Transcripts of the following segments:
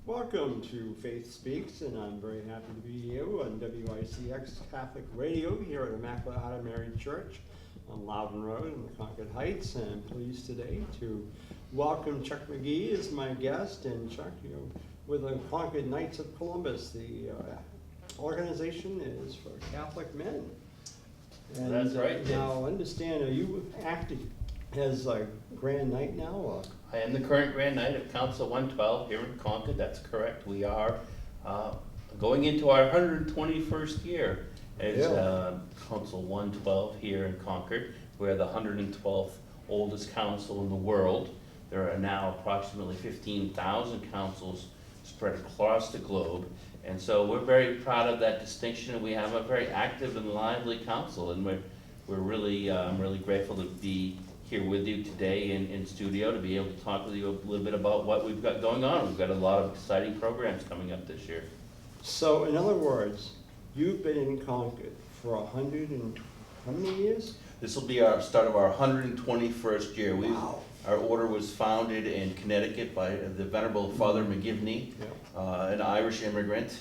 Welcome to Faith Speaks, and I'm very happy to be here on WICX Catholic Radio here at Immaculate Heart of Mary Church on Loudon Road in the Concord Heights. And I'm pleased today to welcome Chuck Mcgee as my guest. And Chuck, with the Concord Knights of Columbus, the organization is for Catholic men. And that's right. Now, understand, are you acting as a Grand Knight now? Or? I am the current Grand Knight of Council 112 here in Concord. That's correct. We are going into our 121st year as Council 112 here in Concord. We're the 112th oldest council in the world. There are now approximately 15,000 councils spread across the globe. And so we're very proud of that distinction, and we have a very active and lively council. And we're really, I'm really grateful to be here with you today in studio to be able to talk with you a little bit about what we've got going on. We've got a lot of exciting programs coming up this year. So, in other words, you've been in Concord for 100 and how many years? This will be our start of our 121st year. Wow. Our order was founded in Connecticut by the Venerable Father Mcgee, an Irish immigrant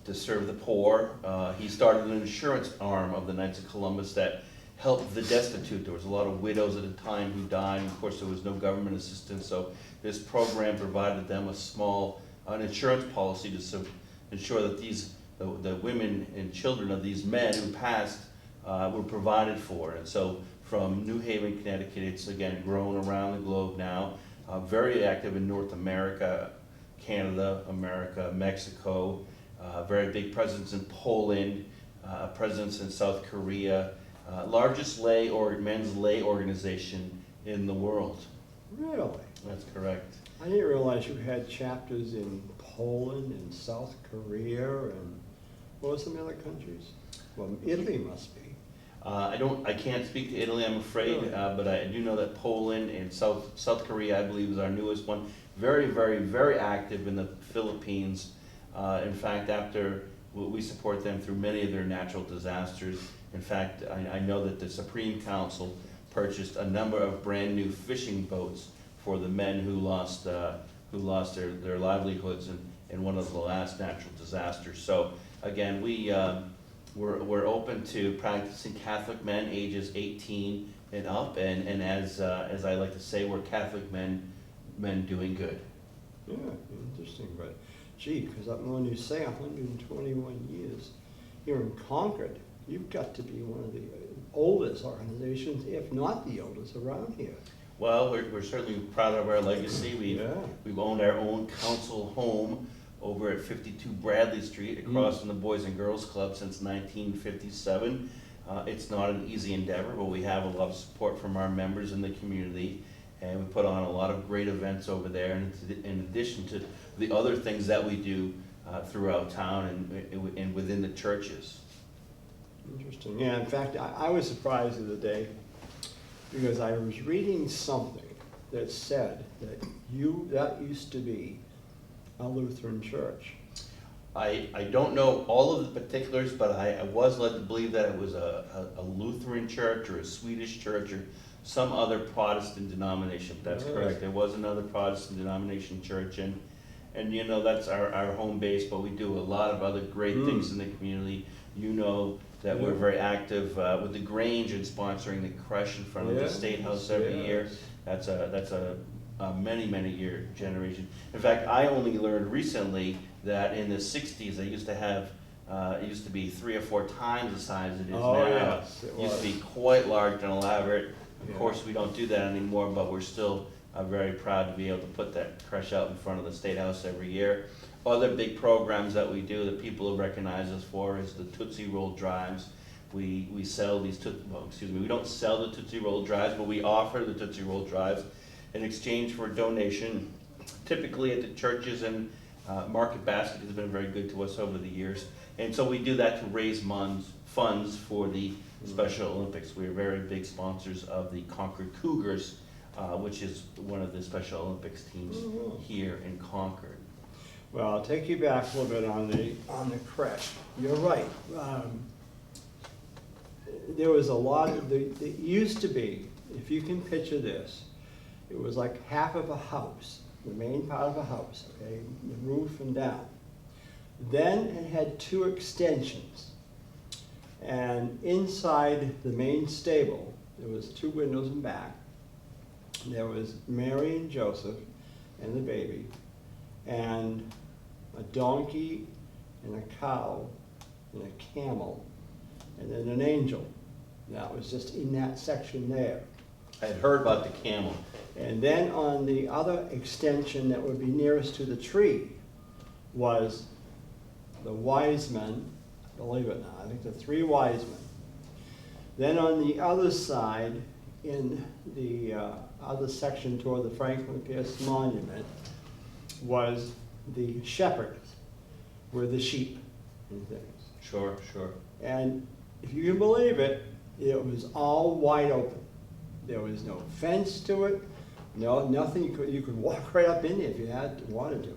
to serve the poor. He started an insurance arm of the Knights of Columbus that helped the destitute. There was a lot of widows at the time who died. Of course, there was no government assistance, so this program provided them an insurance policy to ensure that the women and children of these men who passed were provided for. And so from New Haven, Connecticut, it's again grown around the globe now, very active in North America, Canada, America, Mexico, very big presence in Poland, presence in South Korea, largest men's lay organization in the world. Really? That's correct. I didn't realize you had chapters in Poland and South Korea and what were some other countries? Well, Italy must be. I can't speak to Italy, I'm afraid, really? But I do know that Poland and South Korea, I believe, is our newest one. Very, very, very active in the Philippines. In fact, we support them through many of their natural disasters. In fact, I know that the Supreme Council purchased a number of brand new fishing boats for the men who lost their livelihoods in one of the last natural disasters. So again, we're open to practicing Catholic men ages 18 and up, and as I like to say, we're Catholic men doing good. Yeah, interesting, but gee, because when you say 121 years here in Concord, you've got to be one of the oldest organizations, if not the oldest, around here. Well, we're certainly proud of our legacy. We've owned our own council home over at 52 Bradley Street, across from the Boys and Girls Club since 1957. It's not an easy endeavor, but we have a lot of support from our members in the community, and we put on a lot of great events over there, and in addition to the other things that we do throughout town and within the churches. Interesting. Yeah, in fact, I was surprised the other day because I was reading something that said that that used to be a Lutheran church. I don't know all of the particulars, but I was led to believe that it was a Lutheran church or a Swedish church or some other Protestant denomination. That's correct. There was another Protestant denomination church, and that's our home base, but we do a lot of other great things in the community. That we're very active with the Grange and sponsoring the creche in front of the State House every year. That's a many year generation. In fact, I only learned recently that in the 60s it used to be 3 or 4 times the size it is now. Yes, it used to be quite large and elaborate. Of course, we don't do that anymore, but we're still very proud to be able to put that creche out in front of the State House every year. Other big programs that we do that people have recognized us for is the Tootsie Roll Drives. We sell these, we don't sell the Tootsie Roll Drives, but we offer the Tootsie Roll Drives in exchange for a donation, typically at the churches, and Market Basket has been very good to us over the years. And so we do that to raise funds for the Special Olympics. We are very big sponsors of the Concord Cougars, which is one of the Special Olympics teams here in Concord. Well, I'll take you back a little bit on the creche. You're right. There was a lot of it used to be, if you can picture this, it was like half of a house the main part of a house, okay, the roof and down. Then it had 2 extensions. And inside the main stable, there was 2 windows in back. There was Mary and Joseph and the baby, and a donkey and a cow and a camel, and then an angel. That was just in that section there. I had heard about the camel. And then on the other extension that would be nearest to the tree was the wise men, believe it or not, I think the 3 wise men. Then on the other side, in the other section toward the Franklin Pierce Monument, was the shepherds, were the sheep and things. Sure, sure. And if you can believe it, it was all wide open. There was no fence to it, no, nothing. You could walk right up in there if you wanted to.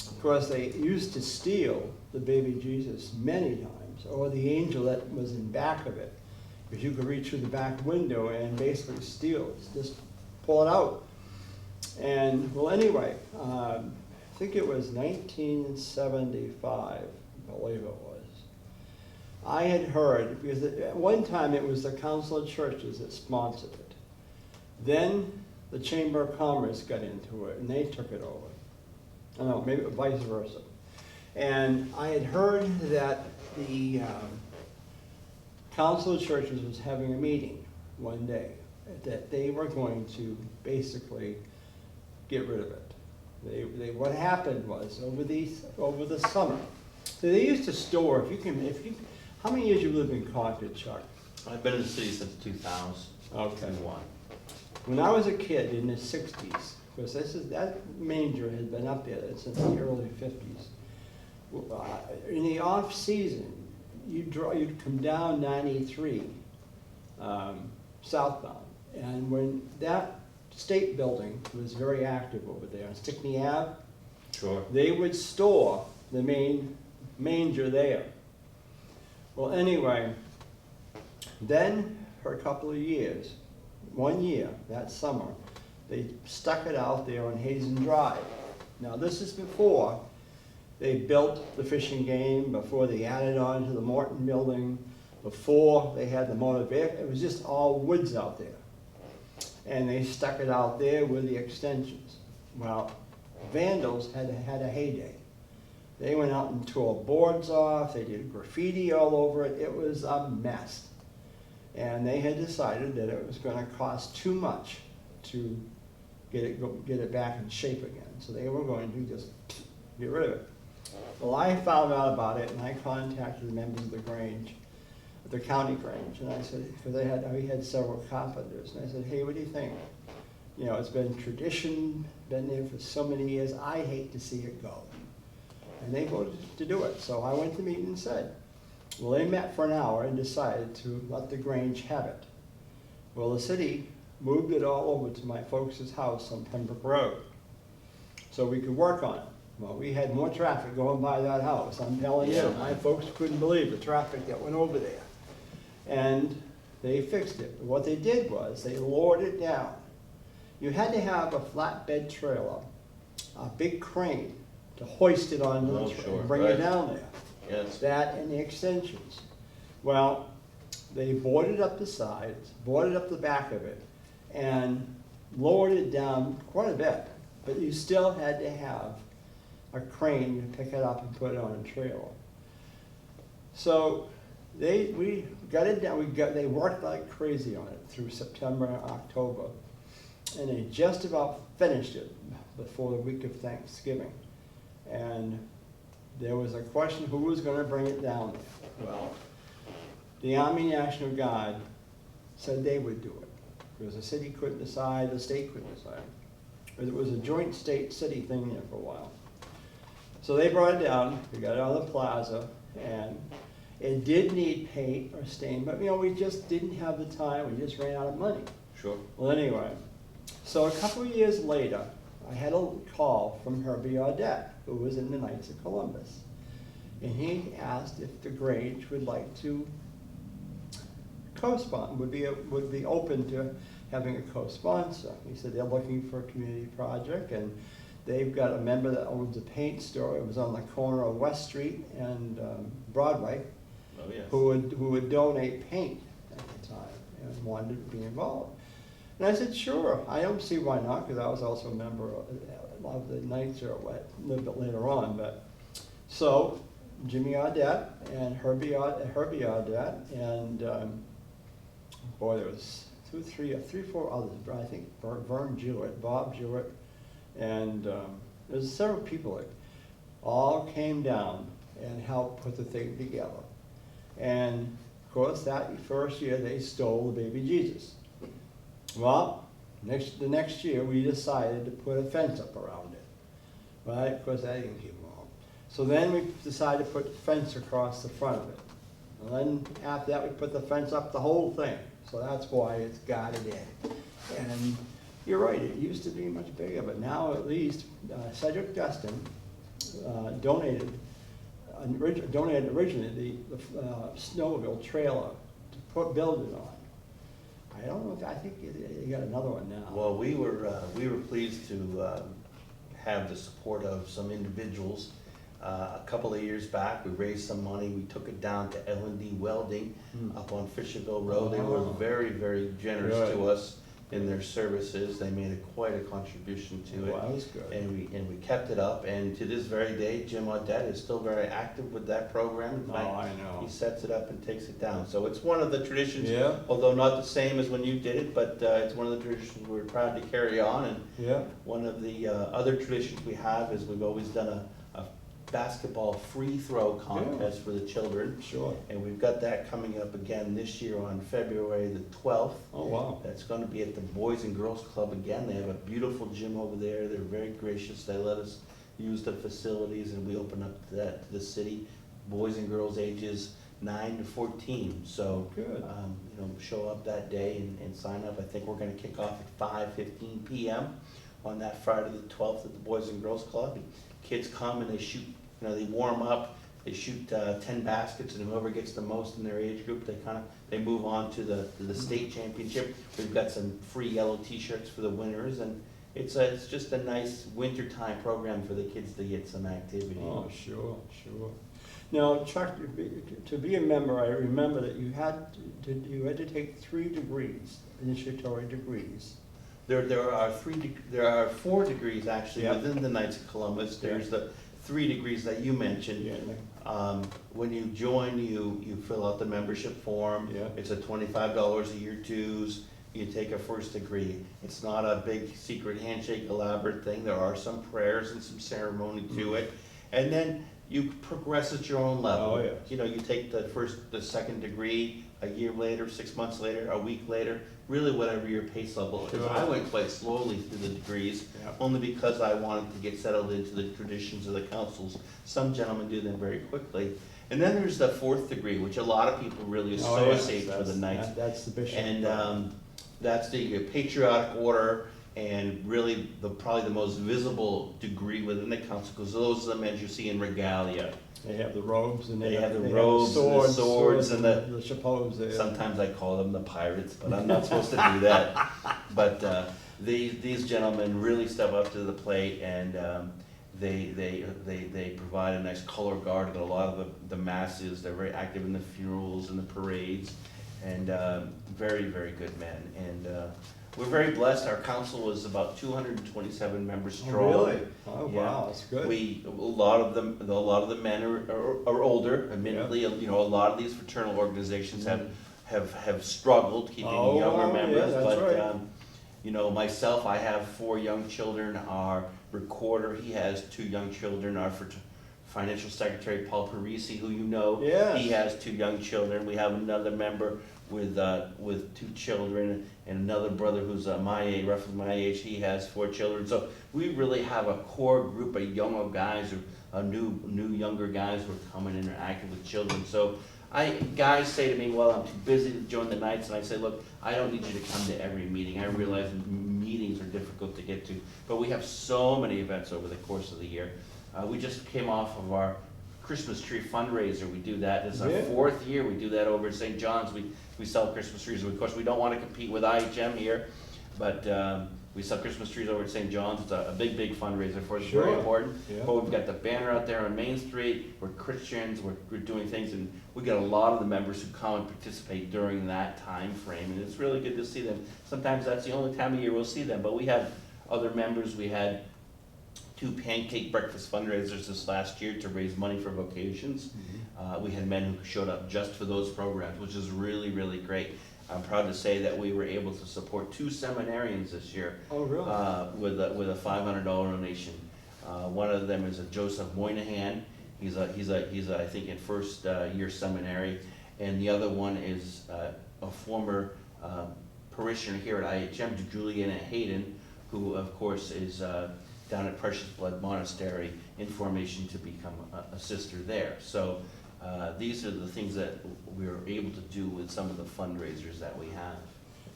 Of course, they used to steal the baby Jesus many times, or the angel that was in back of it, because you could reach through the back window and basically steal it, just pull it out. And, well, anyway, I think it was 1975, I believe it was. I had heard, because at one time it was the Council of Churches that sponsored it. Then the Chamber of Commerce got into it and they took it over. I don't know, maybe vice versa. And I had heard that the Council of Churches was having a meeting one day, that they were going to basically get rid of it. What happened was over the summer. So they used to store. How many years you lived in Concord, Chuck? I've been in the city since 2000. Okay. 2001. When I was a kid in the 60s, because that manger had been up there since the early 50s. In the off season, you'd come down 93 southbound, and when that state building was very active over there on Stickney Ave, Sure. they would store the main manger there. Well, anyway, then for a couple of years, 1 year, that summer, they stuck it out there on Hazen Drive. Now, this is before they built the fishing game, before they added on to the Morton building, before they had the motor vehicle. It was just all woods out there. And they stuck it out there with the extensions. Well, vandals had a heyday. They went out and tore boards off, they did graffiti all over it. It was a mess. And they had decided that it was going to cost too much to get it back in shape again. So they were going to just get rid of it. Well, I found out about it and I contacted the members of the Grange, the county Grange, and I said, because we had several carpenters, and I said, hey, what do you think? You know, it's been tradition, been there for so many years, I hate to see it go. And they voted to do it. So I went to the meeting and said, well, they met for an hour and decided to let the Grange have it. Well, the city moved it all over to my folks' house on Pembroke Road so we could work on it. Well, we had more traffic going by that house, I'm telling you. My folks couldn't believe the traffic that went over there. And they fixed it. What they did was they lowered it down. You had to have a flatbed trailer, a big crane, to hoist it on the trailer and bring it down there. Yes. That and the extensions. Well, they boarded up the sides, boarded up the back of it, and lowered it down quite a bit. But you still had to have a crane to pick it up and put it on a trailer. So we got it down. They worked like crazy on it through September and October, and they just about finished it before the week of Thanksgiving. And there was a question who was going to bring it down there. Well, the Army National Guard said they would do it because the city couldn't decide, the state couldn't decide. But it was a joint state-city thing there for a while. So they brought it down, we got it on the plaza, and it did need paint or stain, but you know, we just didn't have the time, we just ran out of money. Sure. Well, anyway, so a couple of years later, I had a call from Herbie Audette, who was in the Knights of Columbus. And he asked if the Grange would like to co-sponsor, would be open to having a co-sponsor. He said they're looking for a community project, and they've got a member that owns a paint store. It was on the corner of West Street and Broadway, Oh, yes. who would donate paint at the time and wanted to be involved. And I said, sure, I don't see why not, because I was also a member of the Knights or what, a little bit later on. But so Jimmy Audette and Herbie Audette and boy, there was three, four others. I think Vern Jewett, Bob Jewett, and there's several people that all came down and helped put the thing together. And of course, that first year they stole the baby Jesus. Well, the next year we decided to put a fence up around it. Right? Of course, that didn't keep long. So then we decided to put a fence across the front of it. And then after that, we put the fence up the whole thing. So that's why it's guarded in. And you're right, it used to be much bigger, but now at least Cedric Destin donated originally the snowmobile trailer to build it on. I don't know if, I think you got another one now. Well, we were pleased to have the support of some individuals. A couple of years back, we raised some money. We took it down to L&D Welding up on Fisherville Road. They were very, very generous to us in their services. They made quite a contribution to it. Wow, that was good. And we kept it up. And to this very day, Jim Audette is still very active with that program. In fact, I know. he sets it up and takes it down. So it's one of the traditions, Yeah. although not the same as when you did it, but it's one of the traditions we're proud to carry on. And Yeah. one of the other traditions we have is we've always done a basketball free throw contest for the children. Sure. And we've got that coming up again this year on February the 12th. Oh, wow. That's going to be at the Boys and Girls Club again. They have a beautiful gym over there. They're very gracious. They let us use the facilities, and we open up that to the city. Boys and girls ages 9 to 14. So, Good. show up that day and sign up. I think we're going to kick off at 5:15 p.m. on that Friday the 12th at the Boys and Girls Club. And kids come and they shoot, they warm up, they shoot 10 baskets, and whoever gets the most in their age group, they move on to the state championship. We've got some free yellow t-shirts for the winners, and it's just a nice wintertime program for the kids to get some activity. Oh, sure. Now, Chuck, to be a member, I remember that you had to take 3 degrees, initiatory degrees. There are 4 degrees actually within the Knights of Columbus. There's the 3 degrees that you mentioned. Yeah. When you join, you fill out the membership form. Yeah. It's a $25 a year dues. You take a first degree. It's not a big secret handshake elaborate thing. There are some prayers and some ceremony to it. And then you progress at your own level. Oh, yeah. You take the second degree a year later, 6 months later, a week later, really whatever your pace level is. Sure. I went quite slowly through the degrees, only because I wanted to get settled into the traditions of the councils. Some gentlemen do them very quickly. And then there's the 4th degree, which a lot of people really associate with the Knights. That's the bishop. And that's the patriotic order, and really probably the most visible degree within the council, because those are the men you see in regalia. They have the robes and They have the robes and the swords and the chapeaus there. Sometimes I call them the pirates, but I'm not supposed to do that. But these gentlemen really step up to the plate, and they provide a nice color guard at a lot of the masses. They're very active in the funerals and the parades, and very, very good men. And we're very blessed. Our council was about 227 members strong. Oh, really? Oh, Yeah. wow, that's good. A lot of the men are older. Admittedly, a lot of these fraternal organizations have struggled keeping younger members. Yeah, that's right. Myself, I have 4 young children. Our recorder, he has 2 young children. Our financial secretary, Paul Parisi, who he has 2 young children. We have another member with 2 children, and another brother who's my age, roughly my age. He has 4 children. So we really have a core group of younger guys, or new younger guys who are coming and are active with children. So guys say to me, well, I'm too busy to join the Knights, and I say, look, I don't need you to come to every meeting. I realize meetings are difficult to get to, but we have so many events over the course of the year. We just came off of our Christmas tree fundraiser. We do that. It's our 4th year. We do that over in St. John's. We sell Christmas trees. Of course, we don't want to compete with IHM here, but We sell Christmas trees over at St. John's. It's a big, big fundraiser for us. It's Sure. very important. Yeah. But we've got the banner out there on Main Street. We're Christians. We're doing things, and we get a lot of the members who come and participate during that time frame, and it's really good to see them. Sometimes that's the only time of year we'll see them, but we have other members. We had 2 pancake breakfast fundraisers this last year to raise money for vocations. We had men who showed up just for those programs, which is really, really great. I'm proud to say that we were able to support 2 seminarians this year. Oh, really? With a $500 donation. One of them is a Joseph Moynihan. He's I think in first year seminary, and the other one is a former parishioner here at IHM, Juliana Hayden, who of course is down at Precious Blood Monastery in formation to become a sister there. So these are the things that we were able to do with some of the fundraisers that we have.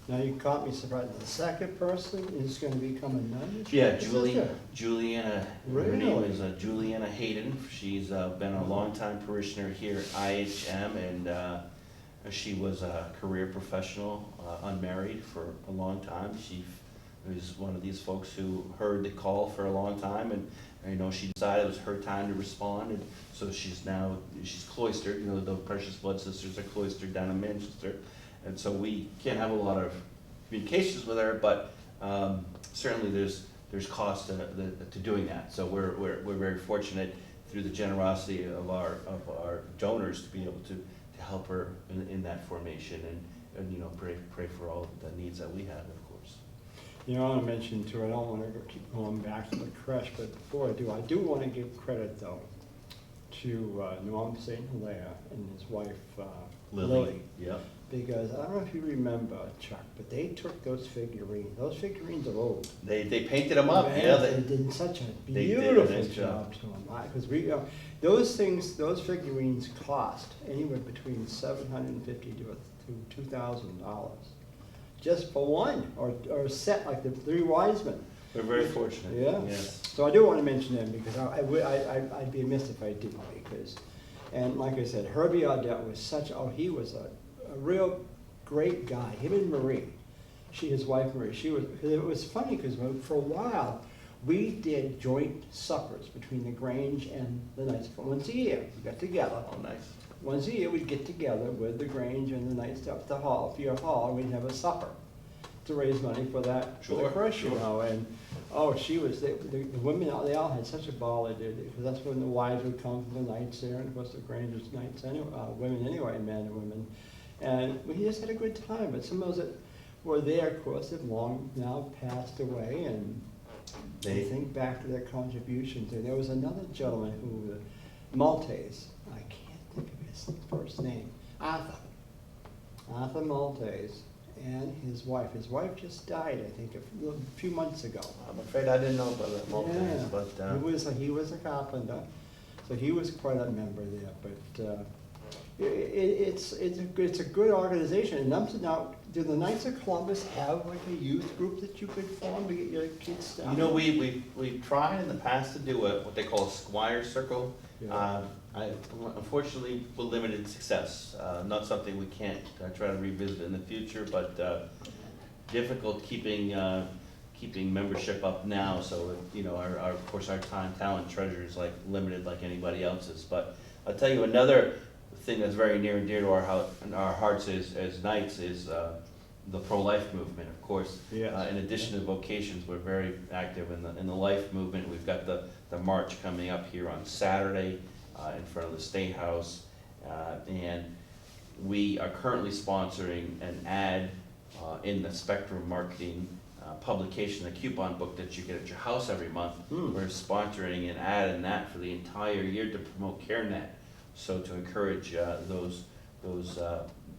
Now, you caught me surprised. The second person is going to become a nun? Yeah, Is there? Juliana, her name is Juliana Hayden. She's been a longtime parishioner here at IHM, and she was a career professional, unmarried for a long time. She was one of these folks who heard the call for a long time, and she decided it was her time to respond, and so she's cloistered. The Precious Blood Sisters are cloistered down in Manchester, and so we can't have a lot of communications with her, but certainly there's cost to doing that. So we're very fortunate through the generosity of our donors to be able to help her in that formation, and pray for all the needs that we have, of course. I want to mention too, I don't want to keep going back to the creche, but before I do want to give credit though to Norm St. Hilaire and his wife Lily. Yeah. Because I don't know if you remember, Chuck, but they took those figurines. Those figurines are old. They painted them up. Man, Yeah. They did such a They did a beautiful nice job to them. Because those figurines cost anywhere between $750 to $2,000 just for one, or a set like the 3 wise men. We're very fortunate. Yeah. Yes. So I do want to mention them because I'd be amiss if I didn't, because, and like I said, Herbie Audette was he was a real great guy. Him and Marie, his wife Marie, it was funny because for a while we did joint suppers between the Grange and the Knights once a year. We got together. Oh, nice. Once a year we'd get together with the Grange and the Knights up the hall, Fear Hall, and we'd have a supper to raise money for that, for the crush, and the women, they all had such a ball they did, because that's when the wives would come from the Knights there, and of course the Grange's Knights anyway, women anyway, men and women, and we just had a good time. But some of those that were there, of course, have long now passed away, and they think back to their contributions. And there was another gentleman who, Maltese, I can't think of his first name, Arthur Maltese, and his wife. His wife just died, I think, a few months ago. I'm afraid I didn't know about that Maltese, Yeah. but He was a carpenter, so he was quite a member there. But it's a good organization. And now, do the Knights of Columbus have like a youth group that you could form to get your kids down? we've tried in the past to do what they call a squire circle. Yeah. Unfortunately, with limited success. Not something we can't try to revisit in the future, but difficult keeping membership up now. So of course our time, talent, treasure is limited like anybody else's. But I'll tell you another thing that's very near and dear to our hearts as Knights is the pro-life movement. Of course, Yes. in addition to vocations, we're very active in the life movement. We've got the march coming up here on Saturday in front of the State House, and we are currently sponsoring an ad in the Spectrum Marketing publication, the coupon book that you get at your house every month. We're sponsoring an ad in that for the entire year to promote CareNet, so to encourage those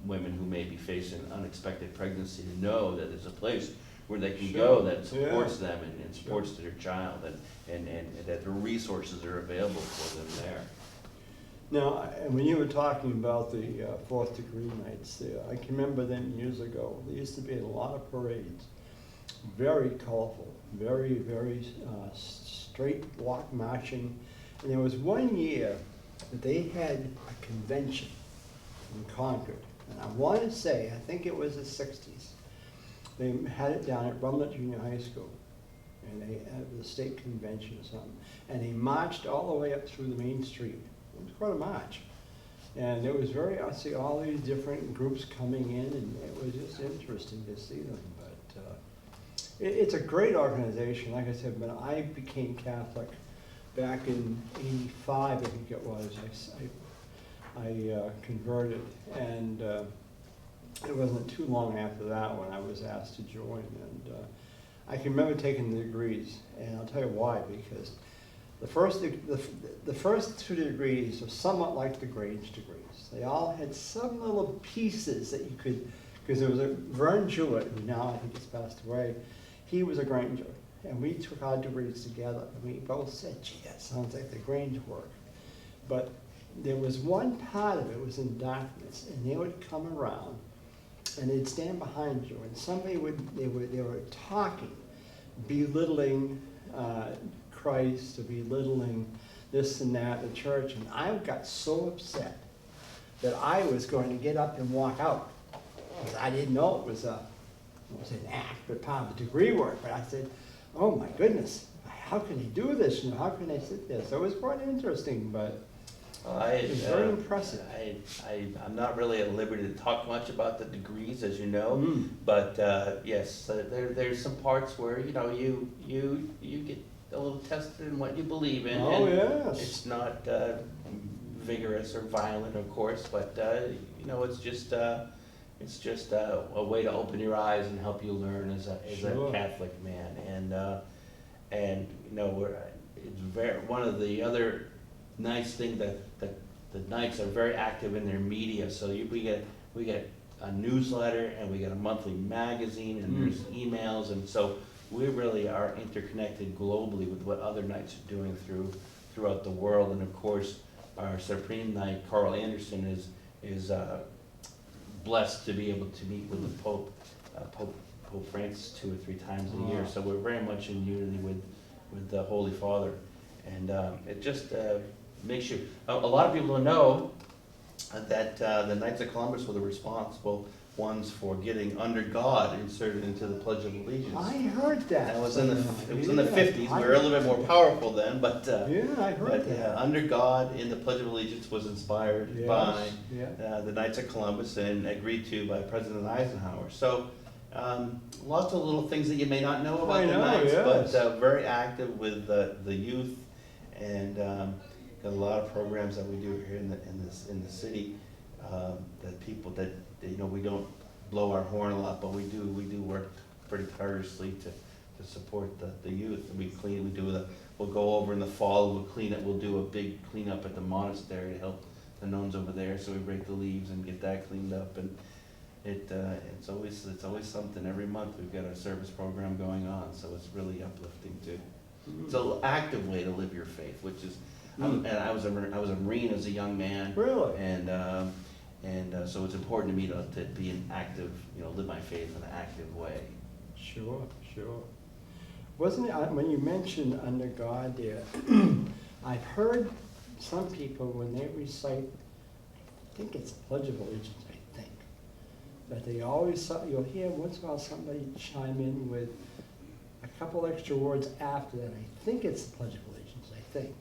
women who may be facing unexpected pregnancy to know that there's a place where they can go that supports them and supports their child, and that the resources are available for them there. Now, when you were talking about the fourth degree Knights there, I can remember them years ago. There used to be a lot of parades, very colorful, very, very straight block marching. And there was one year that they had a convention in Concord. And I want to say, I think it was the 60s. They had it down at Rumlet Junior High School, and they had the state convention or something, and they marched all the way up through the main street. It was quite a march, and it was I see all these different groups coming in, and it was just interesting to see them. But it's a great organization. Like I said, when I became Catholic back in '85, I think it was, I converted, and it wasn't too long after that when I was asked to join, and I can remember taking the degrees, and I'll tell you why, because the first two degrees are somewhat like the Grange degrees. They all had some little pieces that you could, because there was a Vern Jewett, who now I think has passed away, he was a Granger, and we took our degrees together, and we both said, gee, that sounds like the Grange work. But there was one part of it was in darkness, and they would come around, and they'd stand behind you, and they were talking, belittling Christ, or belittling this and that, the church, and I got so upset that I was going to get up and walk out, because I didn't know it was an act, but part of the degree work. But I said, oh my goodness, how can they do this? You know, how can they sit there? So it was quite interesting, but it was very impressive. I'm not really at liberty to talk much about the degrees, as you know, but yes, there's some parts where you get a little tested in what you believe in. Oh, and yes. It's not vigorous or violent, of course, but it's just a way to open your eyes and help you learn as a Catholic man, and it's one of the other nice thing that the Knights are very active in their media. So we get a newsletter, and we get a monthly magazine, and there's emails, and so we really are interconnected globally with what other Knights are doing throughout the world. And of course, our Supreme Knight Carl Anderson is blessed to be able to meet with the Pope Francis 2 or 3 times a year. So we're very much in unity with the Holy Father, and it just makes you. A lot of people don't know that the Knights of Columbus were the responsible ones for getting "Under God" inserted into the Pledge of Allegiance. I heard that. It was in the 50s. We were a little bit more powerful then, but I heard that. "Under God" in the Pledge of Allegiance was inspired by the Knights of Columbus and agreed to by President Eisenhower. So lots of little things that you may not know about the Knights, but very active with the youth, and got a lot of programs that we do here in the city. That people that we don't blow our horn a lot, but we do work pretty tirelessly to support the youth. And we'll go over in the fall, we'll clean it, we'll do a big cleanup at the monastery to help the nuns over there. So we break the leaves and get that cleaned up, and it's always something. Every month we've got a service program going on, so it's really uplifting too. It's an active way to live your faith, which is. And I was a Marine as a young man. Really? And so it's important to me to be an active, live my faith in an active way. Sure. Wasn't it, when you mentioned "Under God" there, I've heard some people when they recite, I think it's the Pledge of Allegiance, that they always, you'll hear once in a while somebody chime in with a couple extra words after that. I think it's the Pledge of Allegiance, I think.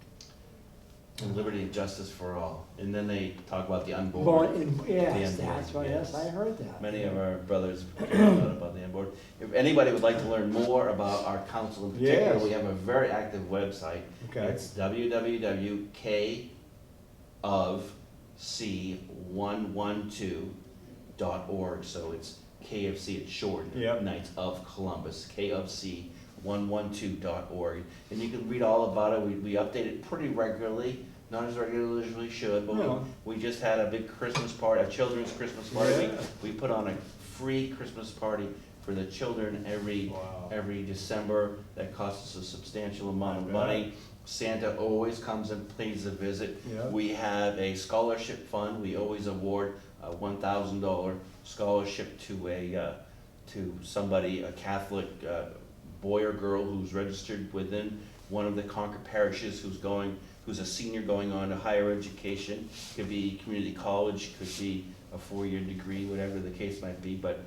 And liberty and justice for all. And then they talk about the unborn. Yes, that's right. Yes, I heard that. Many of our brothers care about the unborn. If anybody would like to learn more about our council in particular, we have a very active website. Okay. It's www.kofc112.org. So it's KFC, it's short. Knights of Columbus. KFC112.org. And you can read all about it. We update it pretty regularly. Not as regularly as we should, but we just had a big Christmas party, a children's Christmas party. We put on a free Christmas party for the children every December. That costs us a substantial amount of money. Santa always comes and pays a visit. We have a scholarship fund. We always award a $1,000 scholarship to somebody, a Catholic boy or girl who's registered within one of the Concord parishes, who's a senior going on to higher education. Could be community college, could be a 4-year degree, whatever the case might be. But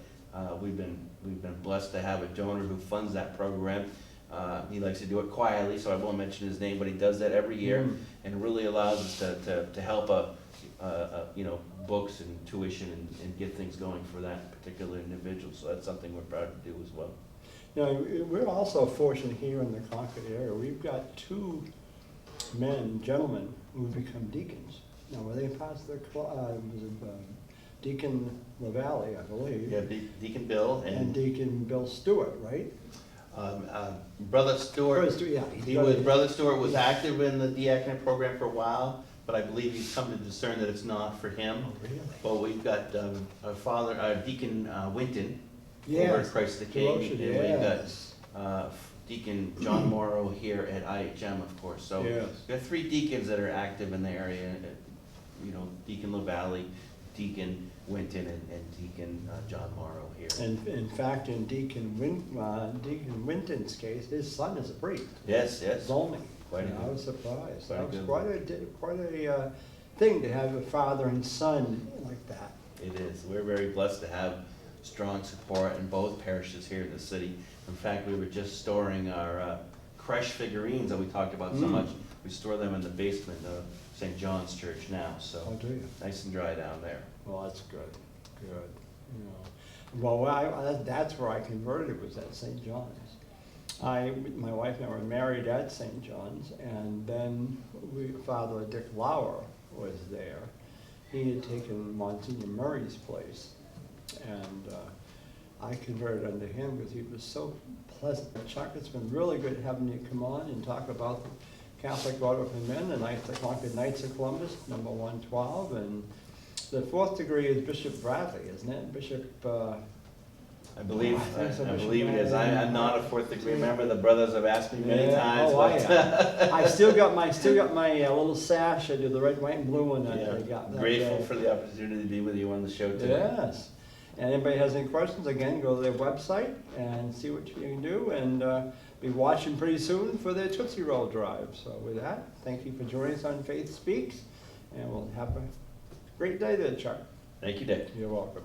We've been blessed to have a donor who funds that program. He likes to do it quietly, so I won't mention his name, but he does that every year, and it really allows us to help you know, books and tuition and get things going for that particular individual. So that's something we're proud to do as well. Now, we're also fortunate here in the Concord area. We've got two gentlemen who've become deacons. Now, were they past their Deacon LaValle, I believe? Yeah, Deacon Bill and Deacon Bill Stewart, right? Brother Stewart. Yeah, Brother Stewart was active in the diaconate program for a while, but I believe he's come to discern that it's not for him. Oh, really? But we've got Deacon Winton, Yes. over at Christ the King, Devotion, and yes. we've got Deacon John Morrow here at IHM, of course. So Yes. we've got 3 deacons that are active in the area. You know, Deacon LaValle, Deacon Winton, and Deacon John Morrow here. And in fact, in Deacon Winton's case, his son is a priest. Yes, yes. Zoning. Quite a I good- was surprised. quite a That was good quite a thing to have a father and son like that. It is. We're very blessed to have strong support in both parishes here in the city. In fact, we were just storing our creche figurines that we talked about so much. We store them in the basement of St. John's Church now, so Oh, do you? nice and dry down there. Well, that's good, good. You know, well, that's where I converted, was at St. John's. My wife and I were married at St. John's, and then Father Dick Lauer was there. He had taken Monsignor Murray's place, and I converted under him because he was so pleasant. Chuck, it's been really good having you come on and talk about the Catholic Order of Men, the Concord Knights of Columbus, number 112, and the 4th degree is Bishop Bradley, isn't it? Bishop, I believe, I think so, I Bishop believe it is. I'm not a 4th degree member. The brothers have asked me many times. Oh, I still got my little sash. I do the red, white, and blue one that I got. Grateful for the opportunity to be with you on the show today. Yes. And anybody has any questions, again, go to their website and see what you can do, and be watching pretty soon for their Tootsie Roll Drive. So with that, thank you for joining us on Faith Speaks, and we'll have a great day there, Chuck. Thank you, Dick. You're welcome.